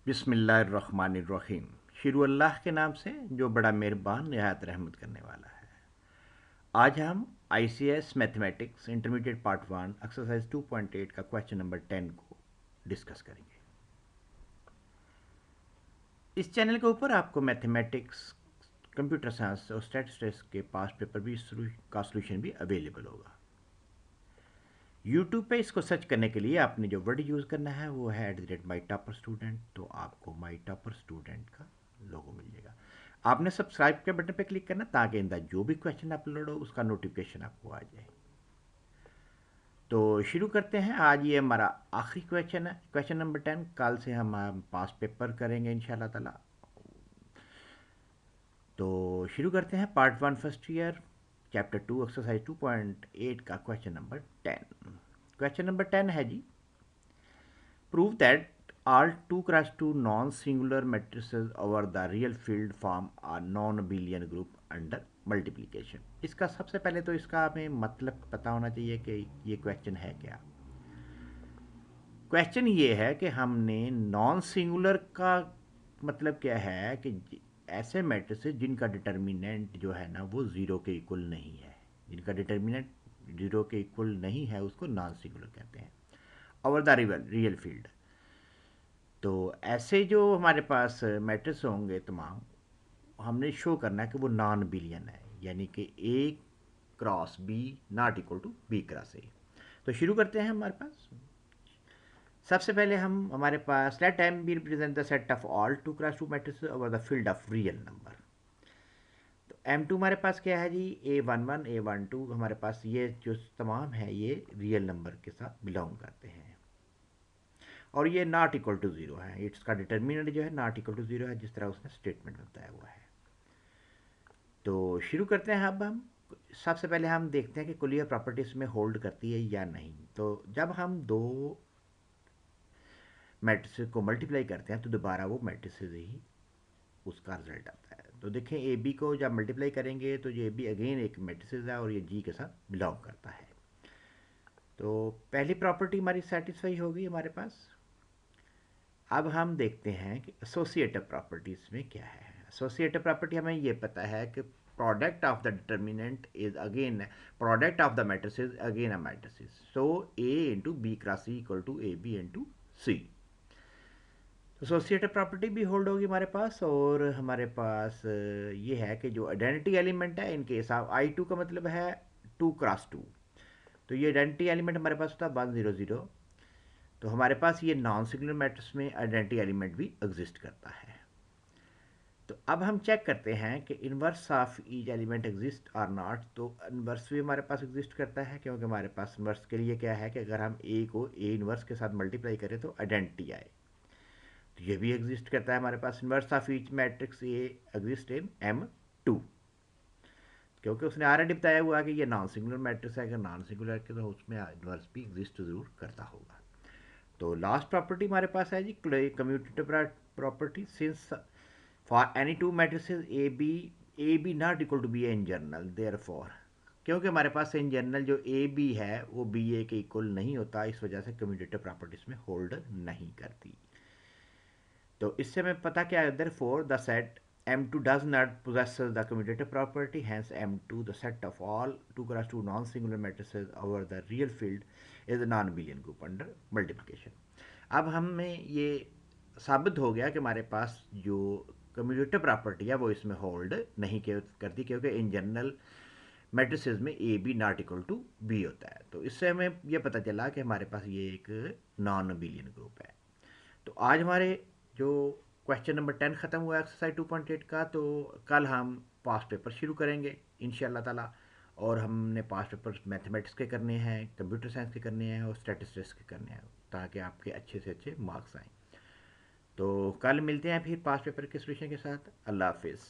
बिस्मिल्लाहिर्रहमानिर्रहीम। शुरू अल्लाह के नाम से जो बड़ा मेहरबान नहायत रहमत करने वाला है। आज हम ICS mathematics intermediate part 1 exercise 2.8 का क्वेश्चन नंबर 10 को डिस्कस करेंगे। इस चैनल के ऊपर आपको मैथमेटिक्स, कंप्यूटर साइंस और स्टैटिस्टिक्स के पास्ट पेपर भी का सोल्यूशन भी अवेलेबल होगा। यूट्यूब पे इसको सर्च करने के लिए आपने जो वर्ड यूज़ करना है वो है @mytopperstudent। तो आपको माई टॉपर स्टूडेंट का लोगो मिल जाएगा। आपने सब्सक्राइब के बटन पे क्लिक करना ताकि इंदा जो भी क्वेश्चन अपलोड हो उसका नोटिफिकेशन आपको आ जाए। तो शुरू करते हैं। आज ये हमारा आखिरी क्वेश्चन है, क्वेश्चन नंबर 10। कल से हम पास पेपर करेंगे इंशाल्लाह ताला। तो शुरू करते हैं part 1 first year chapter 2 exercise 2.8 का क्वेश्चन नंबर 10। क्वेश्चन नंबर 10 है जी, prove that all 2 cross 2 non-singular matrices over the real field form a non-abelian group under multiplication। इसका सबसे पहले तो इसका हमें मतलब पता होना चाहिए कि ये क्वेश्चन है क्या। क्वेश्चन ये है कि हमने नॉन सिंगुलर का मतलब क्या है कि ऐसे मैट्रिसेस जिनका डिटर्मिनेंट जो है ना वो ज़ीरो के इक्वल नहीं है, जिनका डिटर्मिनेंट ज़ीरो के इक्वल नहीं है उसको नॉन सिंगुलर कहते हैं ओवर द रियल फील्ड। तो ऐसे जो हमारे पास मैट्रिक्स होंगे तमाम, हमने शो करना है कि वो नॉन बिलियन है, यानी कि A cross B not equal to B cross A. तो शुरू करते हैं। हमारे पास सबसे पहले हमारे पास let M B represent the set of all 2 cross 2 matrices over the field of real number. तो M2 हमारे पास क्या है जी, A11 A12 हमारे पास ये जो तमाम है ये रियल नंबर के साथ बिलोंग करते हैं और ये नॉट इक्वल टू ज़ीरो है। इसका डिटर्मिनेंट जो है नॉट इक्वल टू ज़ीरो है, जिस तरह उसने स्टेटमेंट बताया हुआ है। तो शुरू करते हैं। अब हम सबसे पहले हम देखते हैं कि कुलियर प्रॉपर्टीज में होल्ड करती है या नहीं। तो जब हम दो मैट्रिसेस को मल्टीप्लाई करते हैं तो दोबारा वो मैट्रिसेस ही उसका रिजल्ट आता है। तो देखें ए बी को जब मल्टीप्लाई करेंगे तो ये बी अगेन एक मैट्रिसेस है और ये जी के साथ बिलोंग करता है। तो पहली प्रॉपर्टी हमारी सेटिस्फाई होगी हमारे पास। अब हम देखते हैं कि एसोसिएटिव प्रॉपर्टीज में क्या है। एसोसिएटिव प्रॉपर्टी हमें ये पता है कि product of the determinant is again product of the matrices again a matrices. So A into B cross C equal to A B into C. Associative property भी hold होगी हमारे पास। और हमारे पास ये है कि जो आइडेंटिटी एलिमेंट है इनके हिसाब I2 का मतलब है 2 क्रॉस 2। तो ये आइडेंटिटी एलिमेंट हमारे पास होता है 100। तो हमारे पास ये नॉन सिंगुलर मैट्रिक्स में आइडेंटिटी एलिमेंट भी एग्जिस्ट करता है। तो अब हम चेक करते हैं कि inverse of each element exist और नॉट। तो इन्वर्स भी हमारे पास एग्जिस्ट करता है, क्योंकि हमारे पास इन्वर्स के लिए क्या है कि अगर हम ए को ए इन्वर्स के साथ मल्टीप्लाई करें तो आइडेंटिटी आए। तो ये भी एग्जिस्ट करता है हमारे पास। Inverse of each matrix A exist in M2, क्योंकि उसने ऑलरेडी बताया हुआ कि ये नॉन सिंगुलर मैट्रिक्स है। अगर नॉन सिंगुलर है तो उसमें इन्वर्स भी एग्जिस्ट ज़रूर करता होगा। तो लास्ट प्रॉपर्टी हमारे पास है जी commutative property. Since for any two matrices A B not equal to B A in general, therefore, क्योंकि हमारे पास इन जनरल जो ए बी है वो बी ए के इक्वल नहीं होता, इस वजह से कम्यूटेटिव प्रॉपर्टीज में होल्ड नहीं करती। तो इससे हमें पता क्या है, therefore the set M2 does not possess the commutative property, hence M2 the set of all 2 cross 2 non-singular matrices over the real field is a non-abelian group under multiplication। अब हमें ये साबित हो गया कि हमारे पास जो कम्यूटेटिव प्रॉपर्टी है वो इसमें होल्ड नहीं करती, क्योंकि इन जनरल मैट्रिसेस में A B not equal to B होता है। तो इससे हमें यह पता चला कि हमारे पास ये एक नॉन अबेलियन ग्रुप है। तो आज हमारे जो क्वेश्चन नंबर 10 ख़त्म हुआ एक्सरसाइज 2.8 का। तो कल हम पास्ट पेपर शुरू करेंगे इंशाल्लाह ताला। और हमने पास्ट पेपर मैथमेटिक्स के करने हैं, कंप्यूटर साइंस के करने हैं और स्टैटिस्टिक्स के करने हैं, ताकि आपके अच्छे से अच्छे मार्क्स आएँ। तो कल मिलते हैं फिर पास्ट पेपर के सोल्यूशन के साथ। अल्लाह हाफिज़।